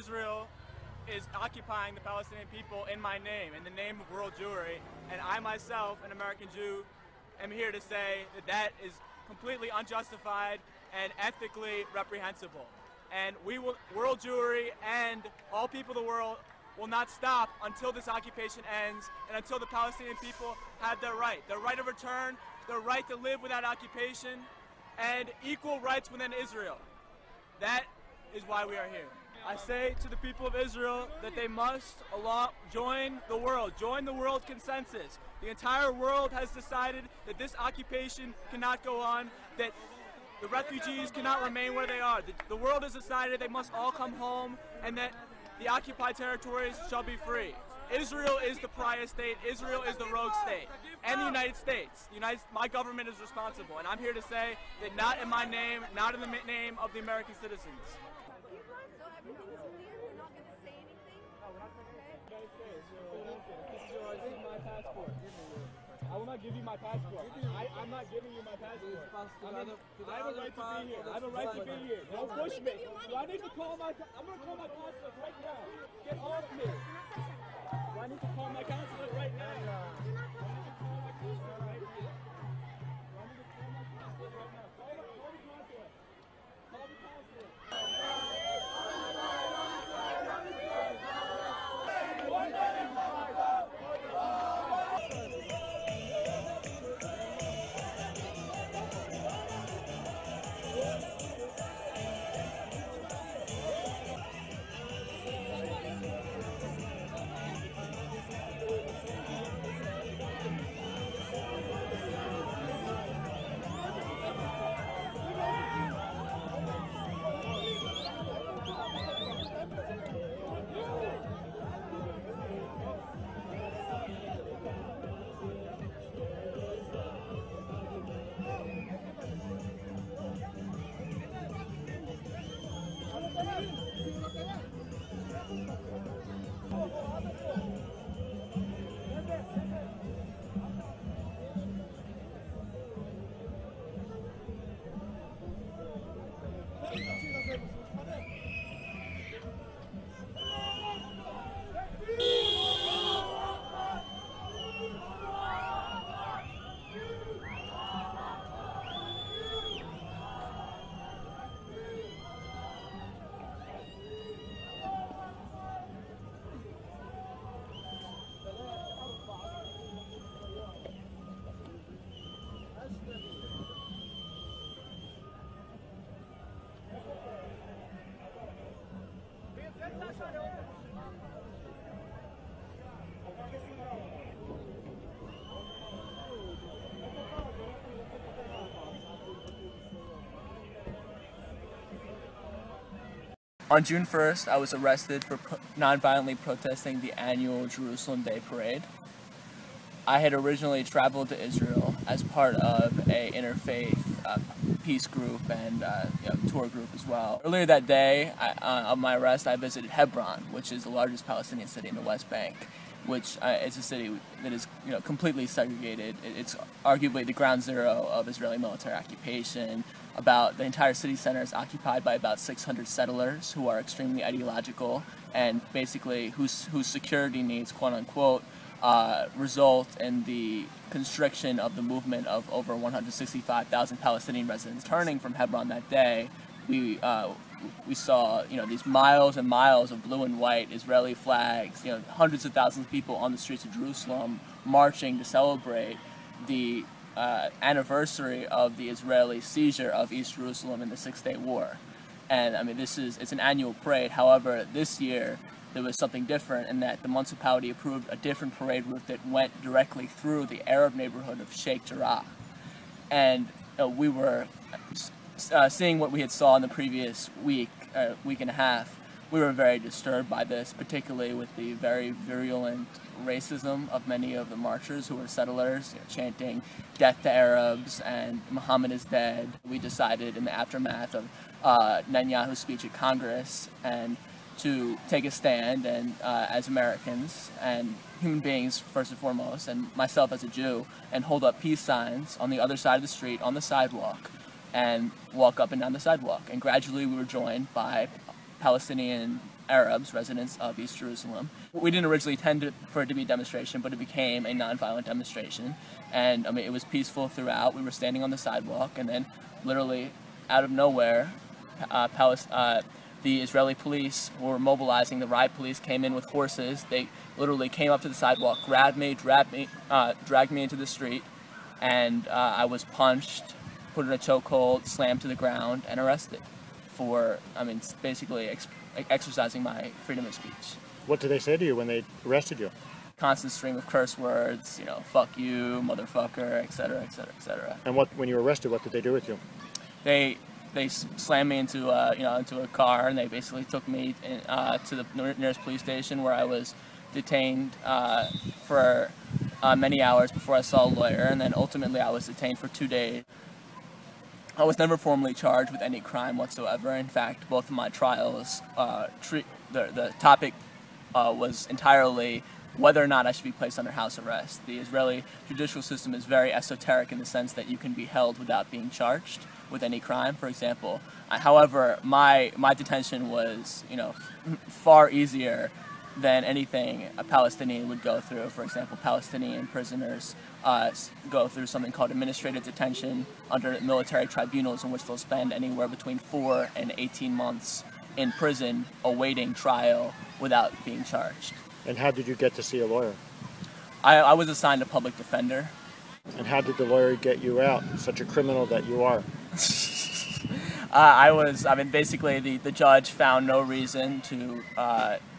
Israel is occupying the Palestinian people in my name, in the name of world Jewry, and I myself, an American Jew, am here to say that that is completely unjustified and ethically reprehensible. And world Jewry and all people of the world will not stop until this occupation ends and until the Palestinian people have their right of return, their right to live without occupation, and equal rights within Israel. That is why we are here. I say to the people of Israel that they must join the world consensus. The entire world has decided that this occupation cannot go on, that the refugees cannot remain where they are. The world has decided they must all come home and that the occupied territories shall be free. Israel is the pariah state, Israel is the rogue state, and the United States. My government is responsible, and I'm here to say that not in my name, not in the name of the American citizens. I will not give you my passport. I'm not giving you my passport. I have a right to be here. I have a right to be here. Don't push me. Do I need to call my... I'm going to call my consulate right now. Get off me. Do I need to call my consulate right now? Do I need to call my consulate right now? Call the consulate. Call the consulate. On June 1st, I was arrested for non-violently protesting the annual Jerusalem Day Parade. I had originally traveled to Israel as part of an interfaith peace group and tour group as well. Earlier that day, on my arrest, I visited Hebron, which is the largest Palestinian city in the West Bank, which is a city that is completely segregated. It's arguably the ground zero of Israeli military occupation. The entire city center is occupied by about 600 settlers who are extremely ideological and basically whose security needs, quote unquote, result in the constriction of the movement of over 165,000 Palestinian residents. Turning from Hebron that day, we saw these miles and miles of blue and white Israeli flags, hundreds of thousands of people on the streets of Jerusalem marching to celebrate the anniversary of the Israeli seizure of East Jerusalem in the Six-Day War. And I mean, it's an annual parade. However, this year there was something different in that the municipality approved a different parade route that went directly through the Arab neighborhood of Sheikh Jarrah. And we were seeing what we had saw in the previous week and a half. We were very disturbed by this, particularly with the very virulent racism of many of the marchers who were settlers, chanting "Death to Arabs" and "Muhammad is dead." We decided in the aftermath of Netanyahu's speech at Congress and to take a stand and as Americans and human beings first and foremost, and myself as a Jew, and hold up peace signs on the other side of the street on the sidewalk and walk up and down the sidewalk. And gradually we were joined by Palestinian Arabs, residents of East Jerusalem. We didn't originally intend for it to be a demonstration, but it became a nonviolent demonstration. And I mean, it was peaceful throughout. We were standing on the sidewalk, and then literally out of nowhere, the Israeli police were mobilizing. The riot police came in with horses. They literally came up to the sidewalk, grabbed me, dragged me into the street, and I was punched, put in a chokehold, slammed to the ground, and arrested for, I mean, basically exercising my freedom of speech. What did they say to you when they arrested you? Constant stream of curse words, you know, fuck you, motherfucker, etc., etc., etc. And when you were arrested, what did they do with you? They slammed me into into a car, and they basically took me to the nearest police station, where I was detained for many hours before I saw a lawyer, and then ultimately I was detained for 2 days. I was never formally charged with any crime whatsoever. In fact, both of my trials, the topic was entirely whether or not I should be placed under house arrest. The Israeli judicial system is very esoteric in the sense that you can be held without being charged with any crime, for example. However, my detention was, you know, far easier than anything a Palestinian would go through. For example, Palestinian prisoners go through something called administrative detention under military tribunals, in which they'll spend anywhere between 4 and 18 months in prison awaiting trial without being charged. And how did you get to see a lawyer? I was assigned a public defender. And how did the lawyer get you out, such a criminal that you are? Basically the judge found no reason to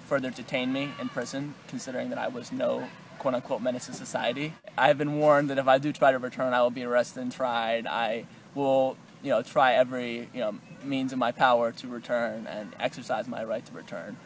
further detain me in prison, considering that I was no quote-unquote menace to society. I have been warned that if I do try to return, I will be arrested and tried. I will, you know, try every, you know, means in my power to return and exercise my right to return.